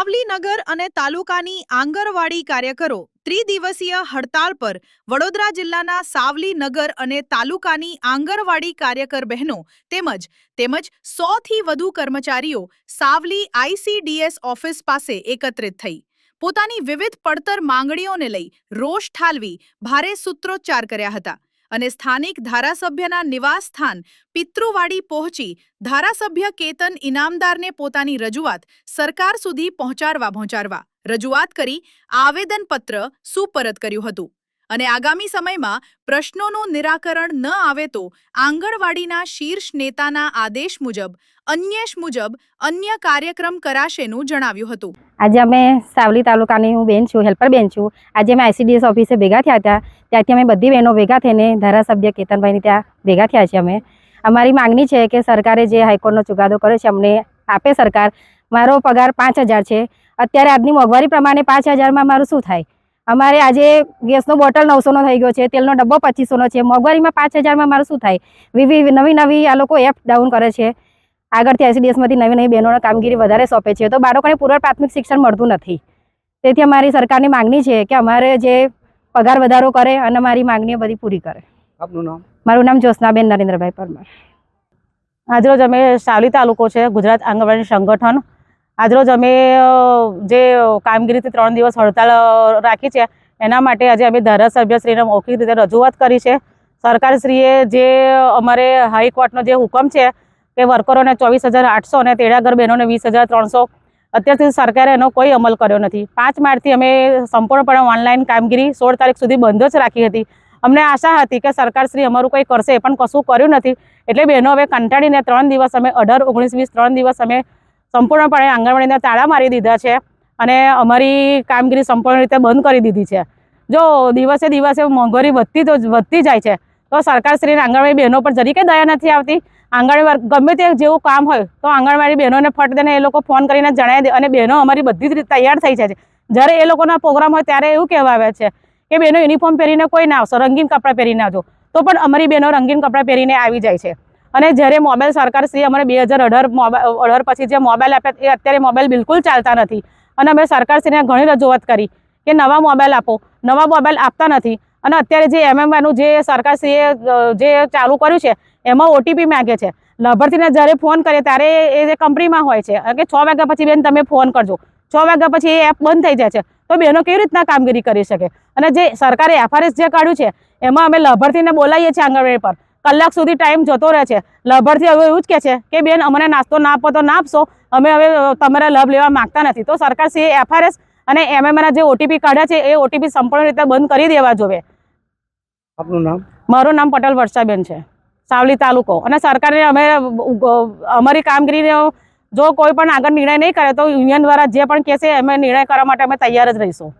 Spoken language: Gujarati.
સાવલી નગર અને તાલુકાની આંગણવાડી કાર્યકરો ત્રિદિવસીય હડતાળ પર વડોદરા જિલ્લાના સાવલી નગર અને તાલુકાની આંગણવાડી કાર્યકર બહેનો તેમજ 100થી વધુ કર્મચારીઓ સાવલી ICDS ઓફિસ પાસે એકત્રિત થઈ પોતાની વિવિધ પડતર માંગણીઓને લઈ રોષ ઠાલવી ભારે સૂત્રોચ્ચાર કર્યા હતા અને સ્થાનિક ધારાસભ્યના નિવાસ સ્થાન પિતૃવાડી પહોંચી ધારાસભ્ય કેતન ઇનામદારને પોતાની રજૂઆત સરકાર સુધી પહોંચાડવા રજૂઆત કરી આવેદનપત્ર સુપરત કર્યું હતું અને આગામી સમયમાં પ્રશ્નોનું નિરાકરણ ન આવે તો આંગણવાડીના શીર્ષ નેતાના આદેશ મુજબ અન્ય કાર્યક્રમ કરાશેનું જણાવ્યું હતું। આજે અમે સાવલી તાલુકાની હું બેન છું, હેલ્પર બેન છું। આજે અમે ICDS ઓફિસે ભેગા થયા હતા, ત્યાંથી અમે બધી બહેનો ભેગા થઈને ધારાસભ્ય કેતનભાઈની ત્યાં ભેગા થયા છે। અમારી માંગણી છે કે સરકારે જે હાઈકોર્ટનો ચુકાદો કર્યો છે અમને આપે સરકાર। મારો પગાર 5000 છે, અત્યારે આજની મોંઘવારી પ્રમાણે 5000માં મારું શું થાય? અમારે આજે ગેસનો બોટલ 900નો થઈ ગયો છે, તેલનો ડબ્બો 2500નો છે, મોંઘવારીમાં 5000માં મારું શું થાય? નવી આ લોકો એપ ડાઉન કરે છે, આગળથી ICDSમાંથી નવી બહેનોને કામગીરી વધારે સોંપે છે, તો બાળકોને પૂર્વ પ્રાથમિક શિક્ષણ મળતું નથી। તેથી અમારી સરકારની માંગણી છે કે અમારે જે પગાર વધારો કરે અને મારી માંગણીઓ બધી પૂરી કરે। આપનું નામ? મારું નામ જ્યોત્સનાબેન નરેન્દ્રભાઈ પરમાર। આજરોજ અમે સાવલી તાલુકો છે ગુજરાત આંગણવાડી સંગઠન, આજરોજ અમે જે કામગીરીથી 3 દિવસ હડતાળ રાખી છે એના માટે આજે અમે ધારાસભ્યશ્રીને મૌખિક રીતે રજૂઆત કરી છે। સરકારશ્રીએ જે અમારે હાઈકોર્ટનો જે હુકમ છે કે વર્કરોને 24800 અને તેડાગર બહેનોને 20300, અત્યાર સુધી સરકારે એનો કોઈ અમલ કર્યો નથી। 5 માર્ચથી અમે સંપૂર્ણપણે ઓનલાઈન કામગીરી 16 તારીખ સુધી બંધ જ રાખી હતી। અમને આશા હતી કે સરકારશ્રી અમારું કંઈ કરશે, પણ કશું કર્યું નથી। એટલે બહેનો હવે કંટાળીને 3 દિવસ અમે 18, 19, 20 3 દિવસ અમે સંપૂર્ણપણે આંગણવાડીના તાળા મારી દીધા છે અને અમારી કામગીરી સંપૂર્ણ રીતે બંધ કરી દીધી છે। જો દિવસે દિવસે મોંઘવારી વધતી જાય છે તો સરકારશ્રીને આંગણવાડી બહેનો પર જરી કંઈ દયા નથી આવતી। આંગણવાડી ગમે તે જેવું કામ હોય તો આંગણવાડી બહેનોને ફટ દઈને એ લોકો ફોન કરીને જણાવી દે અને બહેનો અમારી બધી જ રીતે તૈયાર થઈ જાય છે। જ્યારે એ લોકોના પ્રોગ્રામ હોય ત્યારે એવું કહેવા આવે છે કે બહેનો યુનિફોર્મ પહેરીને કોઈ ના આવશો, રંગીન કપડાં પહેરીને આવજો, તો પણ અમારી બહેનો રંગીન કપડાં પહેરીને આવી જાય છે। અને જ્યારે મોબાઈલ સરકારશ્રીએ અમારે 2018 પછી જે મોબાઈલ આપ્યા એ અત્યારે મોબાઈલ બિલકુલ ચાલતા નથી અને અમે સરકારશ્રીને ઘણી રજૂઆત કરી કે નવા મોબાઈલ આપો, નવા મોબાઈલ આપતા નથી। અને અત્યારે જે MMYનું જે સરકારશ્રીએ જે ચાલુ કર્યું છે એમાં OTP માગે છે। લાભાર્થીને જ્યારે ફોન કરીએ ત્યારે એ જે કંપનીમાં હોય છે કે 6 વાગ્યા પછી બેન તમે ફોન કરજો, 6 વાગ્યા પછી એ એપ બંધ થઈ જાય છે, તો બહેનો કેવી રીતના કામગીરી કરી શકે? અને જે સરકારે FRS જે કાઢ્યું છે એમાં અમે લાભાર્થીને બોલાવીએ છીએ આંગણવાડી પર, કલાક સુધી ટાઈમ જતો રહે છે। લાભાર્થી હવે એવું જ કહે છે કે બેન અમને નાસ્તો ના આપો તો ના આપશો, અમે હવે તમારા લાભ લેવા માગતા નથી। તો સરકારશ્રીએ FRS અને MMYના જે OTP કાઢ્યા છે એ OTP સંપૂર્ણ રીતે બંધ કરી દેવા જોઈએ। આપનું નામ? મારું નામ પટેલ વર્ષાબેન છે, સાવલી તાલુકો। અને સરકારે અમારી કામગીરીનો જો કોઈ પણ આગળ નિર્ણય નહીં કરે તો યુનિયન દ્વારા જે પણ કહેશે અમે નિર્ણય કરવા માટે અમે તૈયાર જ રહીશું।